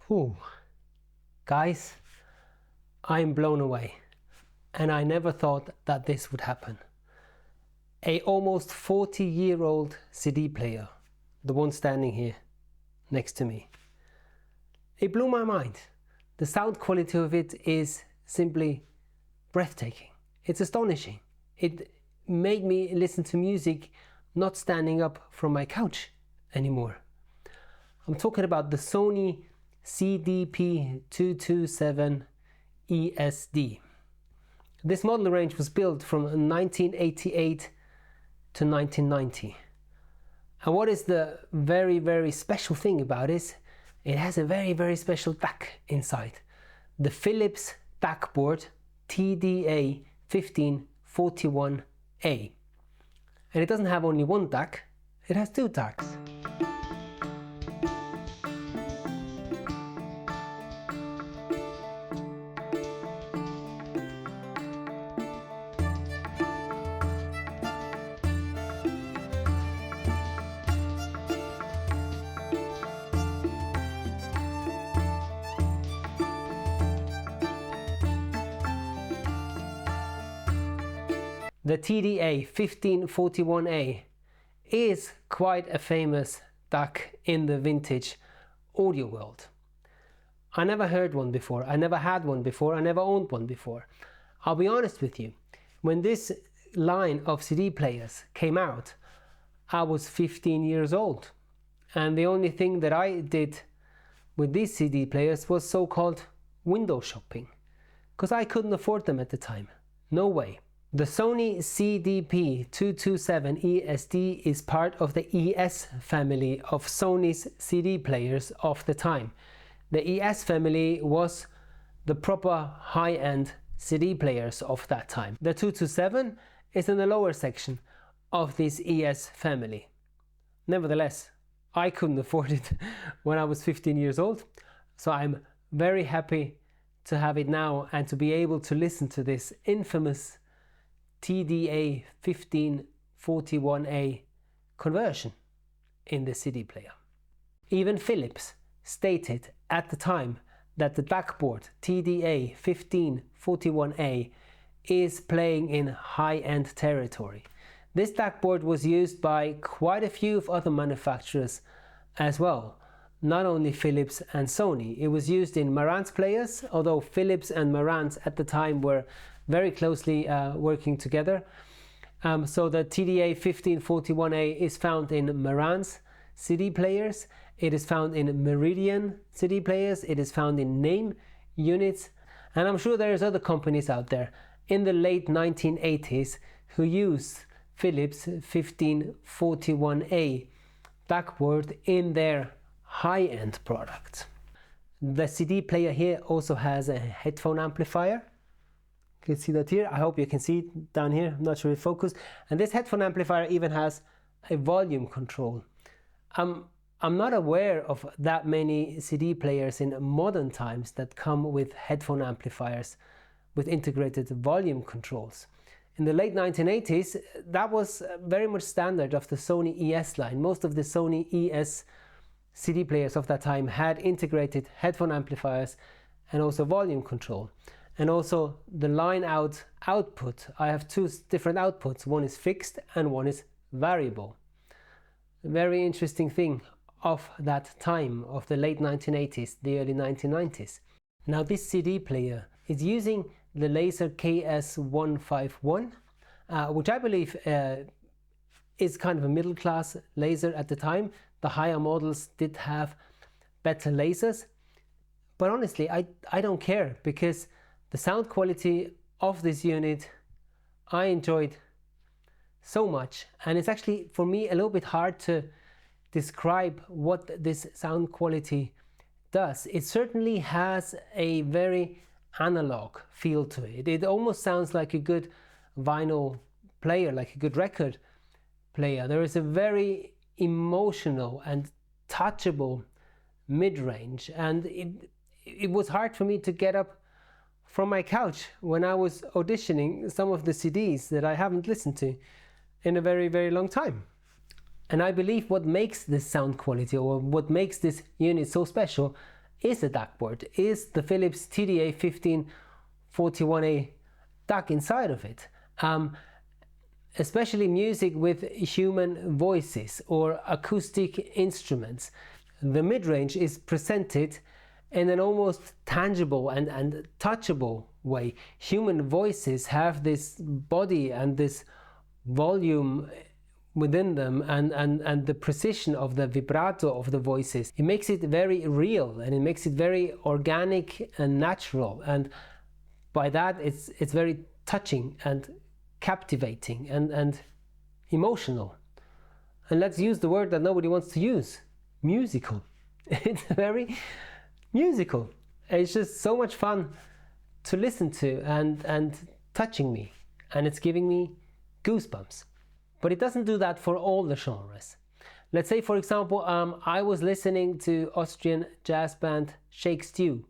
Whew. Guys, I'm blown away, and I never thought that this would happen. A almost 40-year-old CD player, the one standing here next to me. It blew my mind. The sound quality of it is simply breathtaking. It's astonishing. It made me listen to music not standing up from my couch anymore. I'm talking about the Sony CD227 ESD. This model range was built from 1988 to 1990. And what is the very special thing about it? It has a very special DAC inside. The Phillips DAC board TDA1541A. And it doesn't have only one DAC, it has two DACs. The TDA1541A is quite a famous DAC in the vintage audio world. I never heard one before, I never had one before, I never owned one before. I'll be honest with you, when this line of CD players came out, I was 15 years old. And the only thing that I did with these CD players was so-called window shopping, because I couldn't afford them at the time. No way. The Sony CD227 ESD is part of the ES family of Sony's CD players of the time. The ES family was the proper high-end CD players of that time. The 227 is in the lower section of this ES family. Nevertheless, I couldn't afford it when I was 15 years old, so I'm very happy to have it now and to be able to listen to this infamous TDA1541A conversion in the CD player. Even Phillips stated at the time that the DAC board TDA1541A is playing in high-end territory. This DAC board was used by quite a few of other manufacturers as well, not only Phillips and Sony. It was used in Marantz players, although Phillips and Marantz at the time were very closely working together. So the TDA1541A is found in Marantz CD players, it is found in Meridian CD players, it is found in Name units, and I'm sure there's other companies out there in the late 1980s who used Philips 1541A DAC board in their high-end products. The CD player here also has a headphone amplifier. You can see that here. I hope you can see it down here. I'm not sure if focused. And this headphone amplifier even has a volume control. I'm not aware of that many CD players in modern times that come with headphone amplifiers with integrated volume controls. In the late 1980s, that was very much standard of the Sony ES line. Most of the Sony ES CD players of that time had integrated headphone amplifiers and also volume control. And also the line out output. I have two different outputs. One is fixed and one is variable. A very interesting thing of that time, of the late 1980s, the early 1990s. Now this CD player is using the laser KS151, which I believe is kind of a middle class laser at the time. The higher models did have better lasers. But honestly, I don't care, because the sound quality of this unit I enjoyed so much, and it's actually for me a little bit hard to describe what this sound quality does. It certainly has a very analog feel to it. It almost sounds like a good vinyl player, like a good record player. There is a very emotional and touchable mid-range, and it was hard for me to get up from my couch when I was auditioning some of the CDs that I haven't listened to in a very long time. And I believe what makes this sound quality, or what makes this unit so special, is a DAC port, is the Phillips TDA1541A DAC inside of it. Especially music with human voices or acoustic instruments. The mid-range is presented in an almost tangible and touchable way. Human voices have this body and this volume within them, and the precision of the vibrato of the voices. It makes it very real, and it makes it very organic and natural, and by that it's very touching and captivating and emotional. And let's use the word that nobody wants to use: musical. It's very musical. It's just so much fun to listen to and touching me, and it's giving me goosebumps. But it doesn't do that for all the genres. Let's say, for example, I was listening to Austrian jazz band Shake Stew,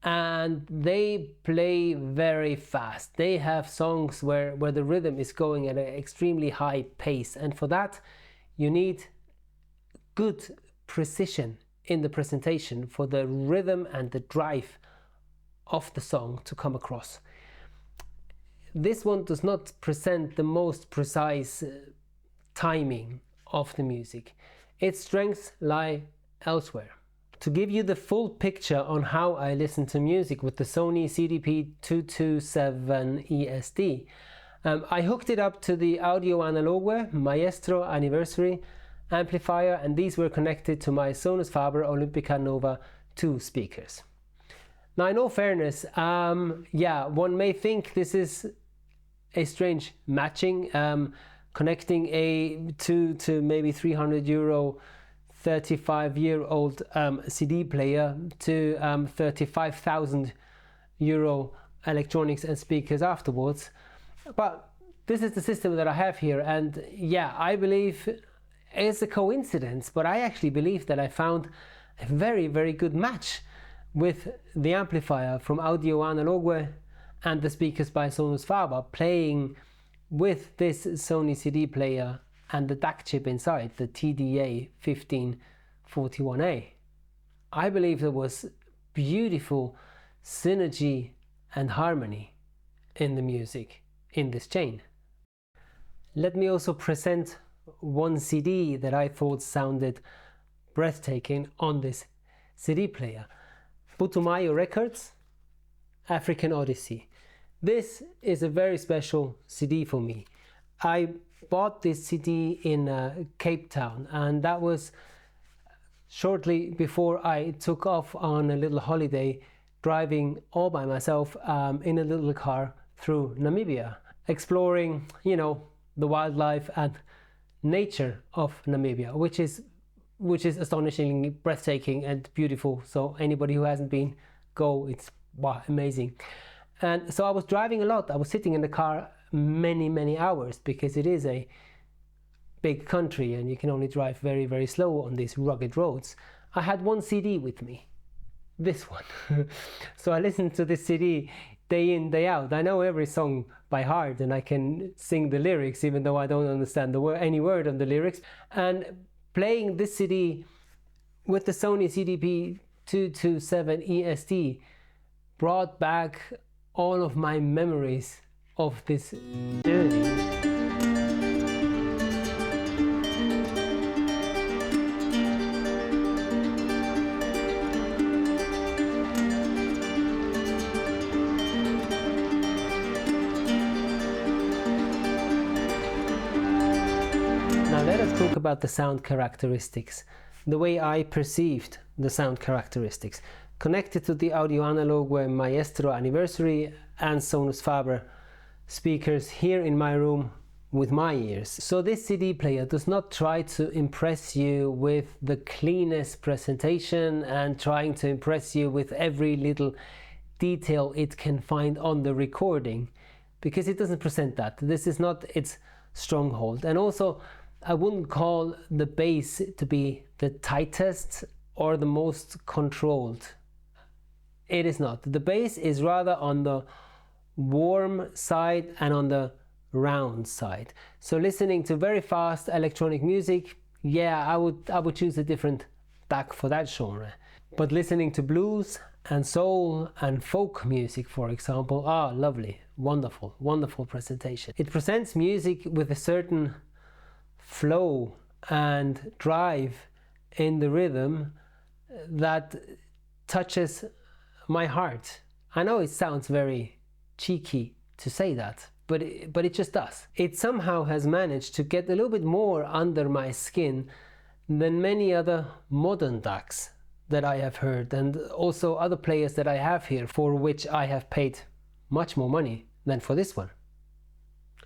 and they play very fast. They have songs where the rhythm is going at an extremely high pace, and for that you need good precision in the presentation for the rhythm and the drive of the song to come across. This one does not present the most precise timing of the music. Its strengths lie elsewhere. To give you the full picture on how I listen to music with the Sony CD227 ESD, I hooked it up to the audio Analogue Maestro Anniversary amplifier, and these were connected to my Sonus Faber Olympica Nova 2 speakers. Now, in all fairness, one may think this is a strange matching, connecting a 2 to maybe €300 35-year-old CD player to €35,000 electronics and speakers afterwards. But this is the system that I have here, and yeah, I believe it's a coincidence, but I actually believe that I found a very, very good match with the amplifier from Audio Analogue and the speakers by Sonus Faber playing with this Sony CD player and the DAC chip inside, the TDA1541A. I believe there was beautiful synergy and harmony in the music in this chain. Let me also present one CD that I thought sounded breathtaking on this CD player. Putumayo Records, African Odyssey. This is a very special CD for me. I bought this CD in Cape Town, and that was shortly before I took off on a little holiday, driving all by myself in a little car through Namibia, exploring, the wildlife and nature of Namibia, which is astonishingly breathtaking and beautiful. So anybody who hasn't been, go. It's amazing. And so I was driving a lot. I was sitting in the car many hours, because it is a big country and you can only drive very, very slow on these rugged roads. I had one CD with me, this one. So I listened to this CD day in, day out. I know every song by heart, and I can sing the lyrics even though I don't understand any word of the lyrics. And playing this CD with the Sony CD227 ESD brought back all of my memories of this journey. Now let us talk about the sound characteristics, the way I perceived the sound characteristics, connected to the Audio Analogue Maestro Anniversary and Sonus Faber speakers here in my room with my ears. So this CD player does not try to impress you with the cleanest presentation and trying to impress you with every little detail it can find on the recording, because it doesn't present that. This is not its stronghold. And also, I wouldn't call the bass to be the tightest or the most controlled. It is not. The bass is rather on the warm side and on the round side. So listening to very fast electronic music, yeah, I would choose a different DAC for that genre. But listening to blues and soul and folk music, for example, lovely, wonderful, wonderful presentation. It presents music with a certain flow and drive in the rhythm that touches my heart. I know it sounds very cheeky to say that, but it just does. It somehow has managed to get a little bit more under my skin than many other modern DACs that I have heard, and also other players that I have here, for which I have paid much more money than for this one.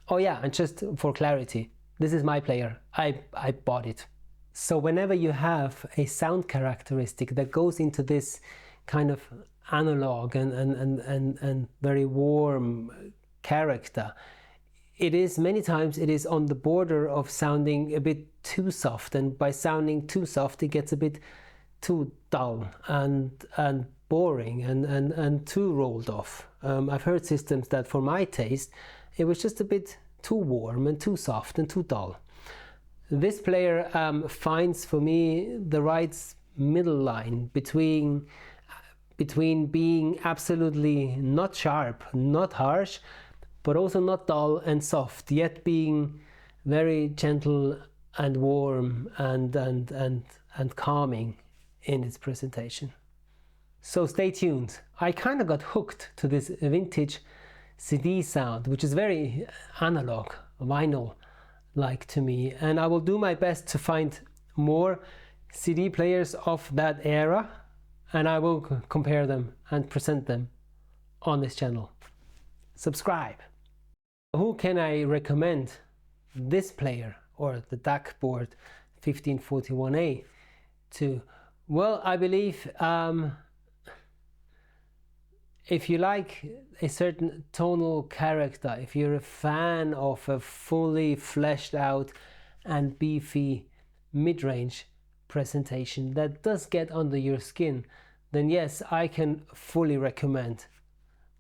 Oh yeah, and just for clarity, this is my player. I bought it. So whenever you have a sound characteristic that goes into this kind of analog and very warm character, many times it is on the border of sounding a bit too soft, and by sounding too soft it gets a bit too dull and boring and too rolled off. I've heard systems that for my taste it was just a bit too warm and too soft and too dull. This player finds for me the right middle line between being absolutely not sharp, not harsh, but also not dull and soft, yet being very gentle and warm and calming in its presentation. So stay tuned. I kind of got hooked to this vintage CD sound, which is very analog, vinyl like to me, and I will do my best to find more CD players of that era, and I will compare them and present them on this channel. Subscribe. Who can I recommend this player or the DAC board 1541A to? Well, I believe if you like a certain tonal character, if you're a fan of a fully fleshed out and beefy mid-range presentation that does get under your skin, then yes, I can fully recommend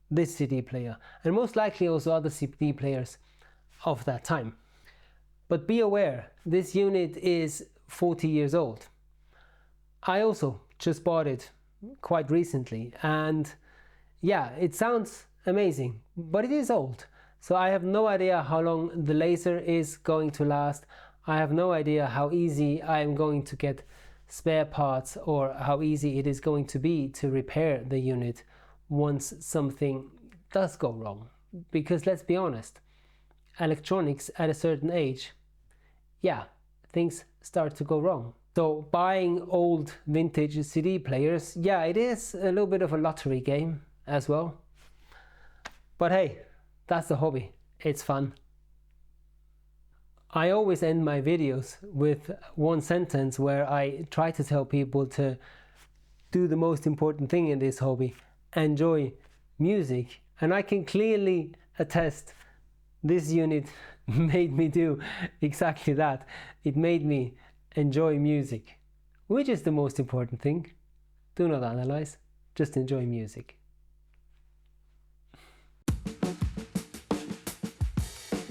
this CD player, and most likely also other CD players of that time. But be aware, this unit is 40 years old. I also just bought it quite recently, and yeah, it sounds amazing, but it is old. So I have no idea how long the laser is going to last. I have no idea how easy I am going to get spare parts, or how easy it is going to be to repair the unit once something does go wrong. Because let's be honest, electronics at a certain age, yeah, things start to go wrong. So buying old vintage CD players, yeah, it is a little bit of a lottery game as well. But hey, that's the hobby. It's fun. I always end my videos with one sentence where I try to tell people to do the most important thing in this hobby: enjoy music. And I can clearly attest this unit made me do exactly that. It made me enjoy music, which is the most important thing. Do not analyze, just enjoy music.